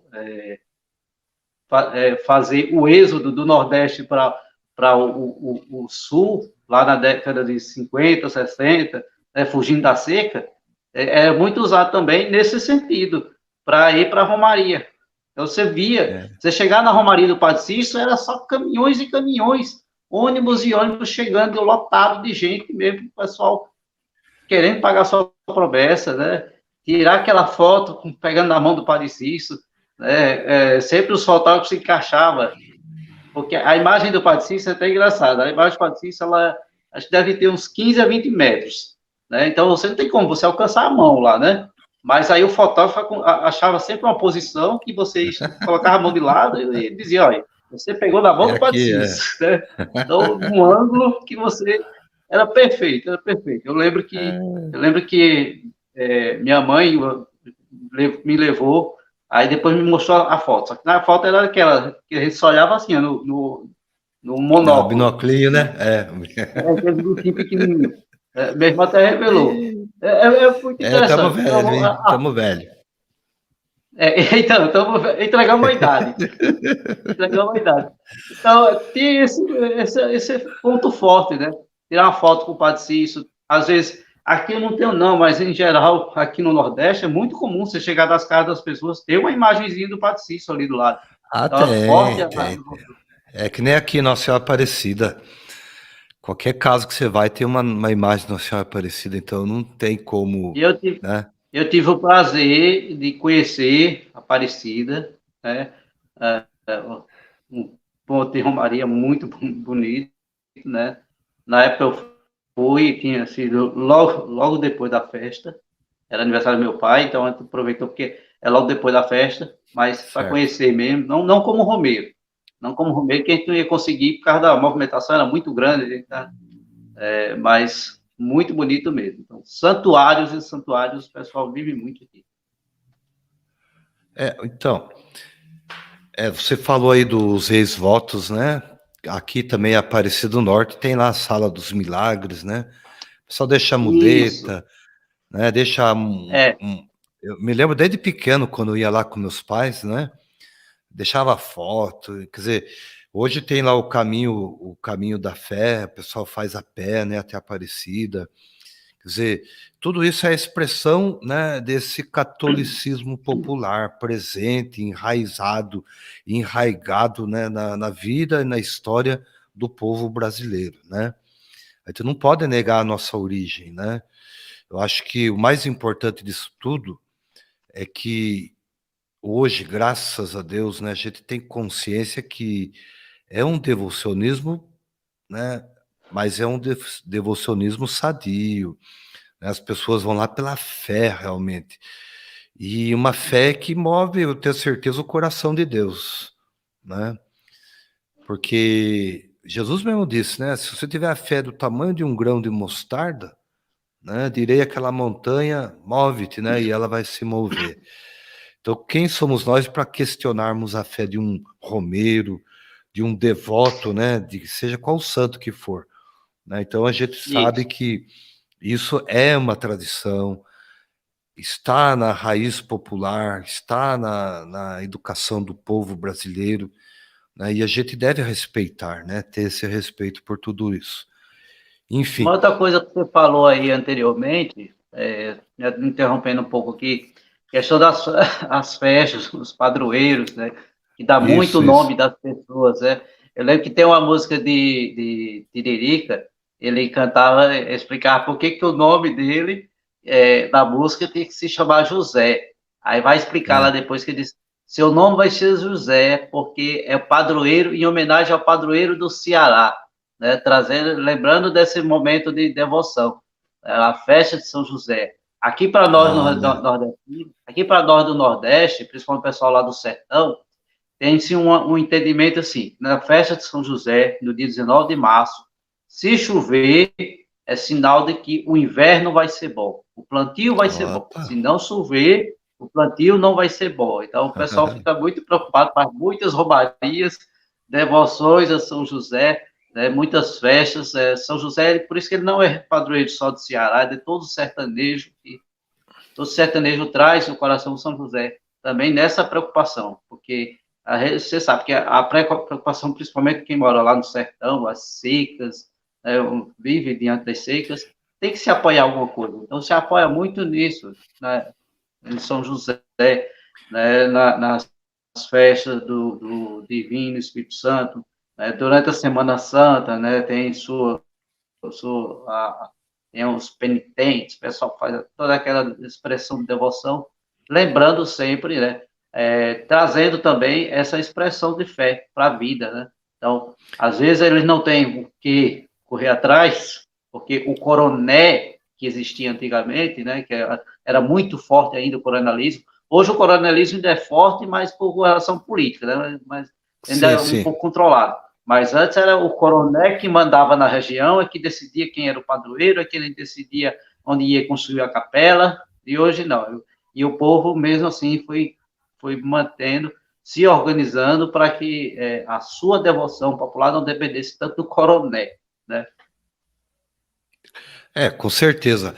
fazer o êxodo do Nordeste para o Sul, lá na década de 50, 60, né, fugindo da seca, é muito usado também nesse sentido, para ir para a Romaria. Então, É. você chegar na Romaria do Padre Cícero, era só caminhões e caminhões, ônibus e ônibus chegando lotado de gente mesmo, o pessoal querendo pagar sua promessa, né? Tirar aquela foto pegando na mão do Padre Cícero, né? Sempre os fotógrafos se encaixavam, porque a imagem do Padre Cícero é até engraçada. A imagem do Padre Cícero, ela acho que deve ter uns 15 a 20 metros, né? Então você não tem como você alcançar a mão lá, né? Mas aí o fotógrafo achava sempre uma posição que você colocava a mão de lado e dizia, olha, você pegou na mão É do Padre aqui, Cícero, né? Então, um ângulo que você era perfeito, era perfeito. Eu lembro que minha mãe me levou, aí depois me mostrou a foto. Só que na foto era aquela que a gente só olhava assim, no Não, monóculo, binoclinho, né? né? É. Aquele bichinho pequenininho. Meu irmão até revelou. É muito É, tamo interessante. velho, Então, hein? Tamo velho. então entregamos a idade. Entregamos a idade. Então, tem esse ponto forte, né? Tirar uma foto com o Padre Cícero. Às vezes, aqui eu não tenho, não, mas em geral, aqui no Nordeste, é muito comum você chegar das casas das pessoas, ter uma imagenzinha do Padre Cícero ali do lado. Ah, Então, é forte. tem. É que nem aqui Nossa Senhora Aparecida. Qualquer caso que você vai, tem uma imagem de Nossa Senhora Aparecida, então não tem como, E né? eu tive o prazer de conhecer Aparecida, né? Um ponto de Romaria muito bonito, né? Na época eu fui, tinha sido logo depois da festa, era aniversário do meu pai, então a gente aproveitou porque é logo depois da festa, mas para Certo. conhecer mesmo, não como Romeiro, não como Romeiro, que a gente não ia conseguir por causa da movimentação, era muito grande, mas muito bonito mesmo. Então, santuários e santuários, o pessoal vive muito aqui. Então, você falou aí dos ex-votos, né? Aqui também é Aparecida do Norte, tem lá a Sala dos Milagres, né? O pessoal deixa a Isso, muleta, né? Deixa é, Eu me lembro desde pequeno, quando eu ia lá com meus pais, né? Deixava foto, quer dizer, hoje tem lá o caminho da fé, o pessoal faz a pé, né? Até Aparecida. Quer dizer, tudo isso é expressão, né, desse catolicismo popular presente, enraizado, enraigado, né, na vida e na história do povo brasileiro, né? A gente não pode negar a nossa origem, né? Eu acho que o mais importante disso tudo é que hoje, graças a Deus, né, a gente tem consciência que é um devocionismo, né, mas é um devocionismo sadio, né? As pessoas vão lá pela fé, realmente. E uma fé que move, eu tenho certeza, o coração de Deus, né? Porque Jesus mesmo disse, né? Se você tiver a fé do tamanho de um grão de mostarda, né? Direi àquela montanha, move-te, né? E ela vai se mover. Então, quem somos nós para questionarmos a fé de um romeiro, de um devoto, né? De seja qual santo que for, né? Então, a gente sabe isso. que isso é uma tradição, está na raiz popular, está na educação do povo brasileiro, né? E a gente deve respeitar, né? Ter esse respeito por tudo isso. Uma Enfim, outra coisa que você falou aí anteriormente, me interrompendo um pouco aqui, questão das as festas, os padroeiros, né? Que dá muito isso. nome das pessoas, né? Eu lembro que tem uma música de Tiririca, ele cantava, explicava por que o nome dele, da música, tem que se chamar José. Aí vai explicar lá depois que ele diz, seu nome vai ser José, porque é o padroeiro, em homenagem ao padroeiro do Ceará, né? Trazendo, lembrando desse momento de devoção, a festa de São José. Aqui para nós Ah, né? nordestinos, aqui para nós do Nordeste, principalmente o pessoal lá do Sertão, tem-se um entendimento assim, na festa de São José, no dia 19 de março, se chover, é sinal de que o inverno vai ser bom, o plantio vai ser bom. Opa. Se não chover, o plantio não vai ser bom. Então, o pessoal fica muito preocupado, faz muitas roubarias, devoções a São José, né, muitas festas. São José, por isso que ele não é padroeiro só do Ceará, é de todo sertanejo, e todo sertanejo traz no coração São José, também nessa preocupação, porque você sabe que a preocupação, principalmente quem mora lá no sertão, as secas, né, vive diante das secas, tem que se apoiar alguma coisa. Então, se apoia muito nisso, né, em São José, né, nas festas do Divino Espírito Santo, né, durante a Semana Santa, né, tem tem os penitentes, o pessoal faz toda aquela expressão de devoção, lembrando sempre, né, trazendo também essa expressão de fé para a vida, né? Então, às vezes eles não têm o que correr atrás, porque o coroné que existia antigamente, né, que era muito forte ainda o coronelismo. Hoje o coronelismo ainda é forte, mas por relação política, né, mas ainda Sim, é um sim. pouco controlado. Mas antes era o coroné que mandava na região, é que decidia quem era o padroeiro, é que ele decidia onde ia construir a capela, e hoje não. E o povo, mesmo assim, foi mantendo, se organizando para que a sua devoção popular não dependesse tanto do coroné, né? Com certeza.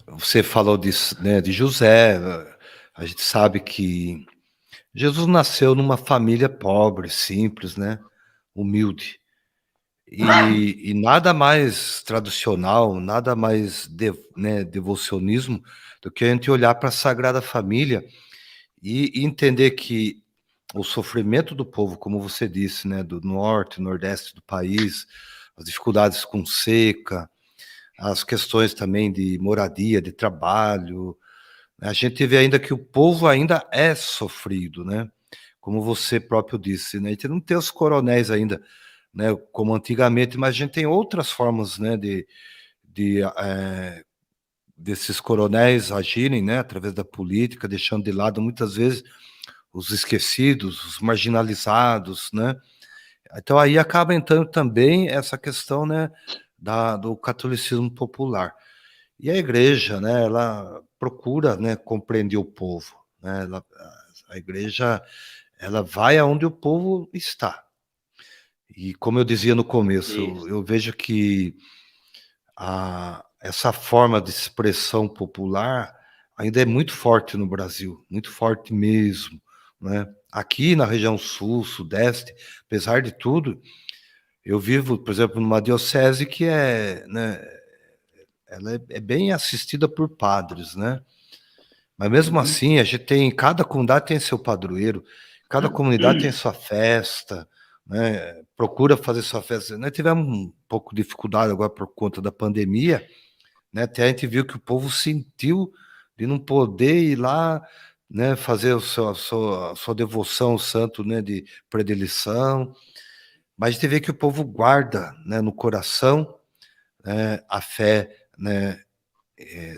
Você falou né, de José. A gente sabe que Jesus nasceu numa família pobre, simples, né? Humilde. E nada mais tradicional, nada mais né, devocionismo do que a gente olhar para a Sagrada Família e entender que o sofrimento do povo, como você disse, né, do norte, nordeste do país, as dificuldades com seca, as questões também de moradia, de trabalho, a gente vê ainda que o povo ainda é sofrido, né? Como você próprio disse, né? A gente não tem os coronéis ainda, né? Como antigamente, mas a gente tem outras formas, né? Desses coronéis agirem, né? Através da política, deixando de lado muitas vezes os esquecidos, os marginalizados, né? Então aí acaba entrando também essa questão, né? Do catolicismo popular. E a igreja, né, ela procura, né, compreender o povo, né? A igreja, ela vai aonde o povo está. E como eu dizia no começo, Isso. eu vejo que essa forma de expressão popular ainda é muito forte no Brasil, muito forte mesmo, né? Aqui na região sul, sudeste, apesar de tudo, eu vivo, por exemplo, numa diocese que né, ela é bem assistida por padres, né? Mas mesmo Uhum. assim, a gente tem, cada comunidade tem seu padroeiro, cada comunidade tem sua festa, né? Procura fazer sua festa. Nós tivemos um pouco de dificuldade agora por conta da pandemia, né? Até a gente viu que o povo sentiu de não poder ir lá, né? Fazer a sua devoção ao santo, né? De predileção. Mas a gente vê que o povo guarda, né? No coração, né? A fé, né?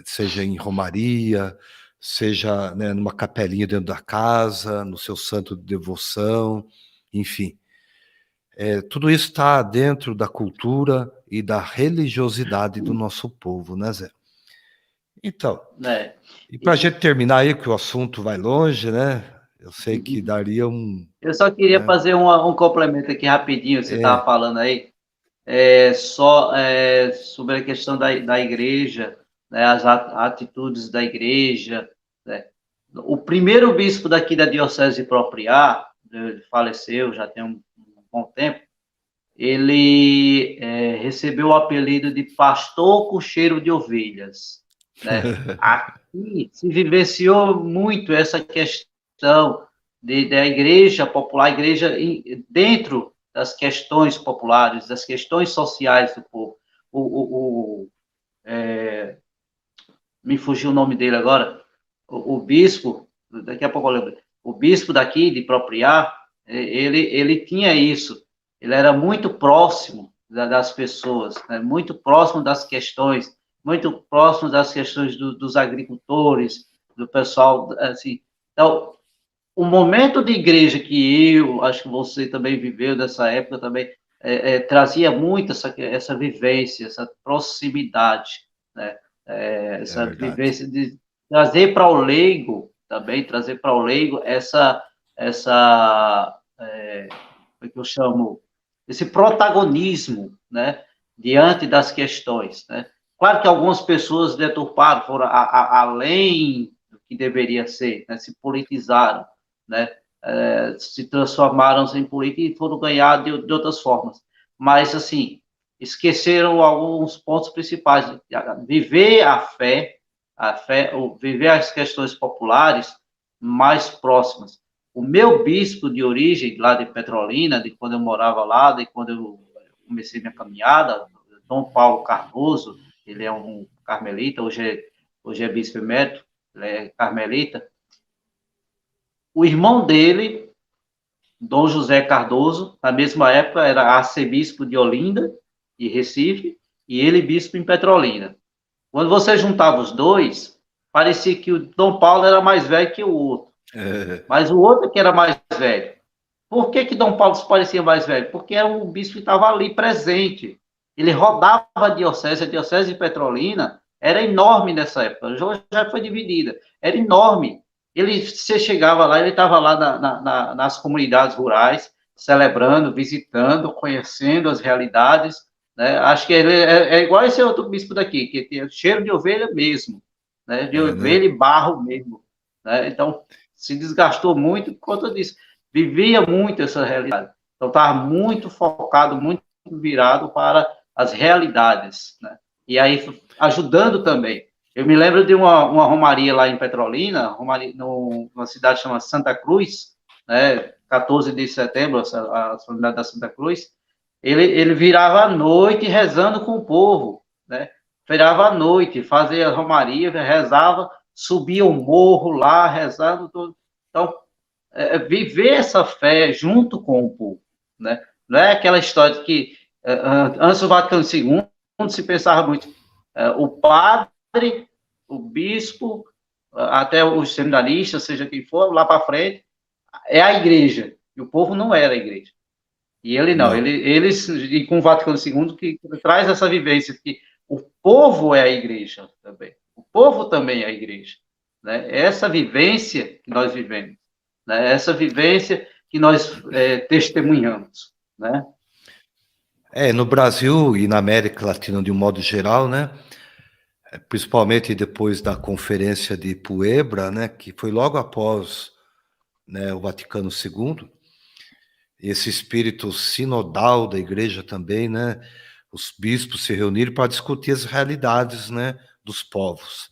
Seja em romaria, seja, né, numa capelinha dentro da casa, no seu santo de devoção, enfim. Tudo isso está dentro da cultura e da religiosidade do nosso povo, né, Zé? Então, Né? e para a E, gente terminar aí, que o assunto vai longe, né? Eu sei que daria um. eu só queria Né, fazer um complemento aqui rapidinho, você estava é, falando aí, sobre a questão da igreja, né, as atitudes da igreja, né. O primeiro bispo daqui da Diocese de Propriá, ele faleceu já tem um bom tempo, ele recebeu o apelido de pastor com cheiro de ovelhas, né? Aqui se vivenciou muito essa questão da igreja popular, a igreja dentro das questões populares, das questões sociais do povo. Me fugiu o nome dele agora, o bispo, daqui a pouco eu lembro, o bispo daqui de Propriá, ele tinha isso, ele era muito próximo das pessoas, né? Muito próximo das questões, muito próximo das questões dos agricultores, do pessoal, assim. Então, o momento de igreja que eu, acho que você também viveu dessa época também, trazia muito essa vivência, essa proximidade, né? É Essa verdade. vivência de trazer para o leigo, também trazer para o leigo como é que eu chamo, esse protagonismo, né? Diante das questões, né? Claro que algumas pessoas deturparam, foram além do que deveria ser, né? Se politizaram, né? Se transformaram em política e foram ganhar de outras formas. Mas, assim, esqueceram alguns pontos principais. Viver viver as questões populares mais próximas. O meu bispo de origem, lá de Petrolina, de quando eu morava lá, de quando eu comecei minha caminhada, Dom Paulo Cardoso, ele é um carmelita, hoje é bispo emérito, ele é carmelita. O irmão dele, Dom José Cardoso, na mesma época era arcebispo de Olinda e Recife, e ele bispo em Petrolina. Quando você juntava os dois, parecia que o Dom Paulo era mais velho que o outro, mas o outro que era mais velho. Por que Dom Paulo se parecia mais velho? Porque era um bispo que estava ali presente. Ele rodava a diocese de Petrolina era enorme nessa época, já foi dividida, era enorme. Você chegava lá, ele estava lá nas comunidades rurais, celebrando, visitando, conhecendo as realidades, né? Acho que ele é igual esse outro bispo daqui, que tem cheiro de ovelha mesmo, né? De Né? ovelha e barro mesmo, né? Então, se desgastou muito por conta disso. Vivia muito essa realidade. Então, estava muito focado, muito virado para as realidades, né? E aí, ajudando também. Eu me lembro de uma romaria lá em Petrolina, numa cidade chamada Santa Cruz, né? 14 de setembro, a solenidade da Santa Cruz. Ele virava à noite rezando com o povo, né? Virava à noite, fazia a romaria, rezava, subia o morro lá, rezando. Tudo. Então, viver essa fé junto com o povo, né? Não é aquela história de que antes do Vaticano II se pensava muito o padre, o bispo, até os seminaristas, seja quem for, lá para frente, é a igreja. E o povo não era a igreja. E ele não, Não. eles, e com o Vaticano II, que traz essa vivência, que o povo é a igreja também. O povo também é a igreja. Né? Essa vivência que nós vivemos, né? Essa vivência que nós testemunhamos. Né? No Brasil e na América Latina de um modo geral, né? Principalmente depois da Conferência de Puebla, né? Que foi logo após, né, o Vaticano II, esse espírito sinodal da igreja também, né? Os bispos se reuniram para discutir as realidades, né, dos povos.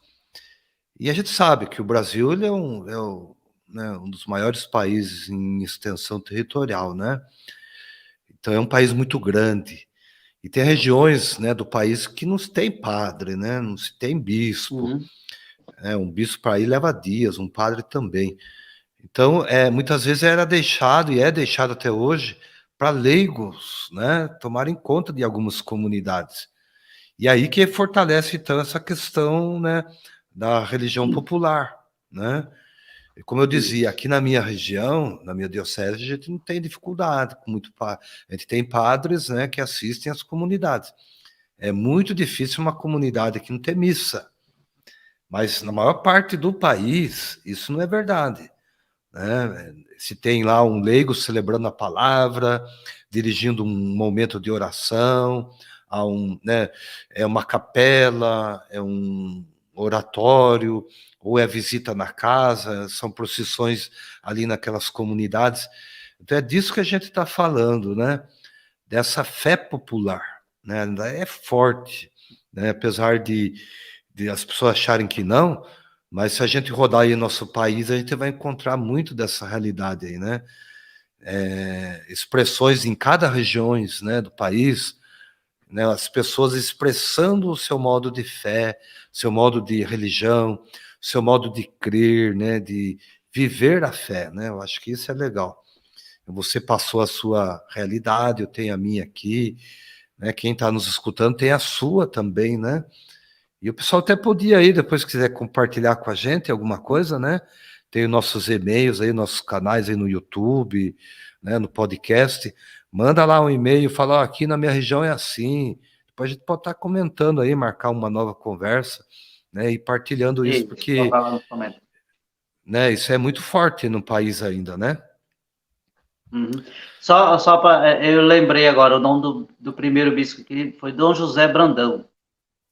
E a gente sabe que o Brasil ele né, um dos maiores países em extensão territorial, né? Então é um país muito grande. E tem regiões, né, do país que não se tem padre, né? Não se tem bispo. Uhum. Né? Um bispo para ir leva dias, um padre também. Então, muitas vezes era deixado, e é deixado até hoje, para leigos, né, tomarem conta de algumas comunidades. E aí que fortalece, então, essa questão, né, da religião popular, né? E como eu dizia, Isso. aqui na minha região, na minha diocese, a gente não tem dificuldade com muito a gente tem padres, né, que assistem às comunidades. É muito difícil uma comunidade que não tem missa, mas na maior parte do país isso não é verdade, né? Se tem lá um leigo celebrando a palavra, dirigindo um momento de oração, né, é uma capela, é um oratório, ou é visita na casa, são procissões ali naquelas comunidades. Então é disso que a gente está falando, né? Dessa fé popular, né? Ainda é forte, né? Apesar de as pessoas acharem que não, mas se a gente rodar aí nosso país, a gente vai encontrar muito dessa realidade aí, né? Expressões em cada regiões, né, do país, né, as pessoas expressando o seu modo de fé, seu modo de religião, seu modo de crer, né, de viver a fé, né? Eu acho que isso é legal. Você passou a sua realidade, eu tenho a minha aqui, né? Quem está nos escutando tem a sua também, né? E o pessoal até podia aí, depois que quiser compartilhar com a gente alguma coisa, né? Tem os nossos e-mails aí, nossos canais aí no YouTube, né? No podcast. Manda lá um e-mail, fala, ó, aqui na minha região é assim. Depois a gente pode estar comentando aí, marcar uma nova conversa, né? E partilhando isso, Isso, vou porque, falar no comentário. né? Isso é muito forte no país ainda, né? Uhum. Só para. Eu lembrei agora o nome do primeiro bispo que foi Dom José Brandão.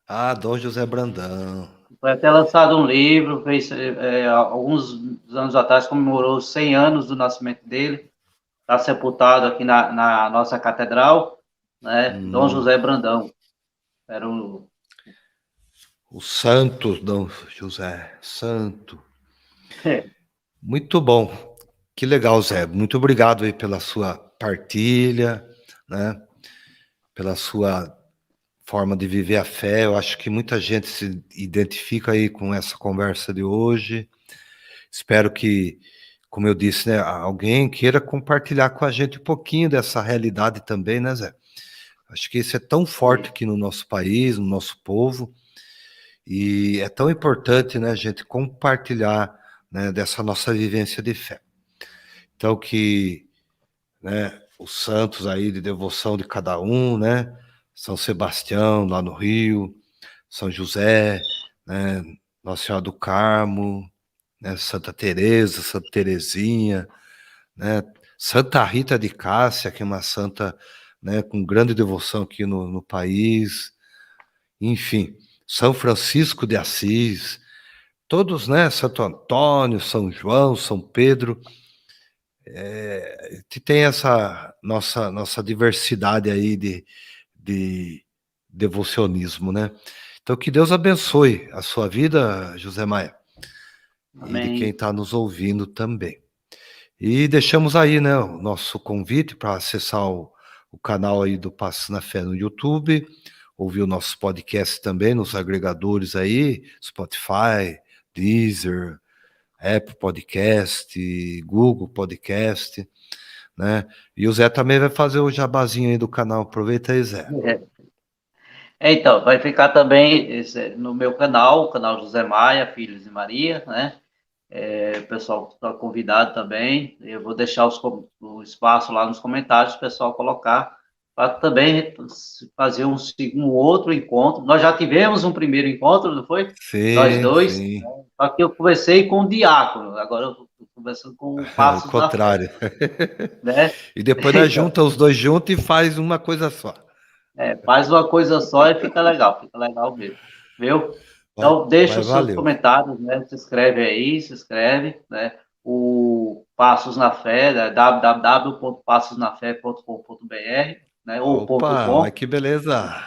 Ah, Dom José Brandão. Foi até lançado um livro, fez, alguns anos atrás, comemorou os 100 anos do nascimento dele. Está sepultado aqui na nossa catedral, né? Dom Hum, José Brandão. Era um. o santo Dom José, santo. Muito bom. Que legal, Zé. Muito obrigado aí pela sua partilha, né? Pela sua forma de viver a fé. Eu acho que muita gente se identifica aí com essa conversa de hoje. Espero que, como eu disse, né, alguém queira compartilhar com a gente um pouquinho dessa realidade também, né, Zé? Acho que isso é tão forte aqui no nosso país, no nosso povo, e é tão importante, né, a gente compartilhar, né, dessa nossa vivência de fé. Então, que, né, os santos aí de devoção de cada um, né? São Sebastião, lá no Rio, São José, né? Nossa Senhora do Carmo, né? Santa Teresa, Santa Teresinha, né? Santa Rita de Cássia, que é uma santa, né, com grande devoção aqui no país. Enfim, São Francisco de Assis, todos, né? Santo Antônio, São João, São Pedro. Que tem essa nossa diversidade aí de devocionismo, né? Então, que Deus abençoe a sua vida, José Maia, e de quem Amém. está nos ouvindo também. E deixamos aí, né, o nosso convite para acessar o canal aí do Passos na Fé no YouTube, ouvir o nosso podcast também nos agregadores aí, Spotify, Deezer, Apple Podcast, Google Podcast, né? E o Zé também vai fazer o jabazinho aí do canal. Aproveita aí, Zé. Então, vai ficar também no meu canal, o canal José Maia, Filhos de Maria, né? O pessoal está convidado também. Eu vou deixar o espaço lá nos comentários, o pessoal colocar, para também fazer um outro encontro. Nós já tivemos um primeiro encontro, não foi? Nós Sim, dois. sim. Só que eu conversei com o diácono, agora eu estou conversando com o É o Passos da Fé, contrário. né? E depois nós Então, junta os dois juntos e faz uma coisa só. faz uma coisa só e fica legal mesmo, viu? Então, deixa Mas os seus valeu. comentários, né? Se inscreve aí, se inscreve, né? O Passos na Fé, né? www.passosnafé.com.br, né? Ou Opa, .com. mas que beleza.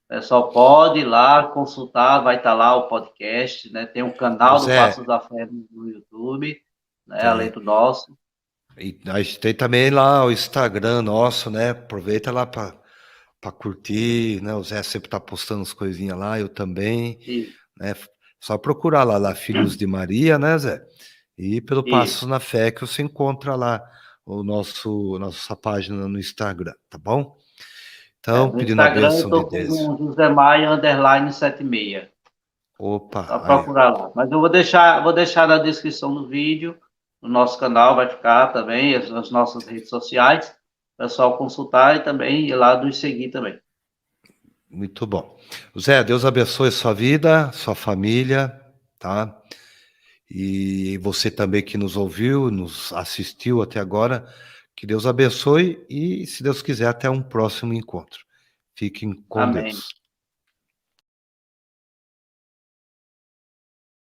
O pessoal pode ir lá consultar, vai estar lá o podcast, né? Tem um Ô canal do Zé, Passos da Fé no YouTube, né? Além tem. do nosso. E a gente tem também lá o Instagram nosso, né? Aproveita lá para curtir, né? O Zé sempre tá postando as coisinhas lá, eu também, E, né? Só procurar lá Filhos de Maria, né, Zé? E pelo e, Passos na Fé que você encontra lá nossa página no Instagram, tá bom? Então, no pedindo a Instagram eu bênção de estou com Deus. o José Maia, underline 76. Opa, Só aí. procurar lá. Mas eu vou deixar na descrição do vídeo, no nosso canal vai ficar também, as nossas redes sociais, o pessoal consultar e também ir lá nos seguir também. Muito bom. Zé, Deus abençoe a sua vida, sua família, tá? E você também que nos ouviu, nos assistiu até agora, que Deus abençoe e, se Deus quiser, até um próximo encontro. Fiquem com Amém. Deus.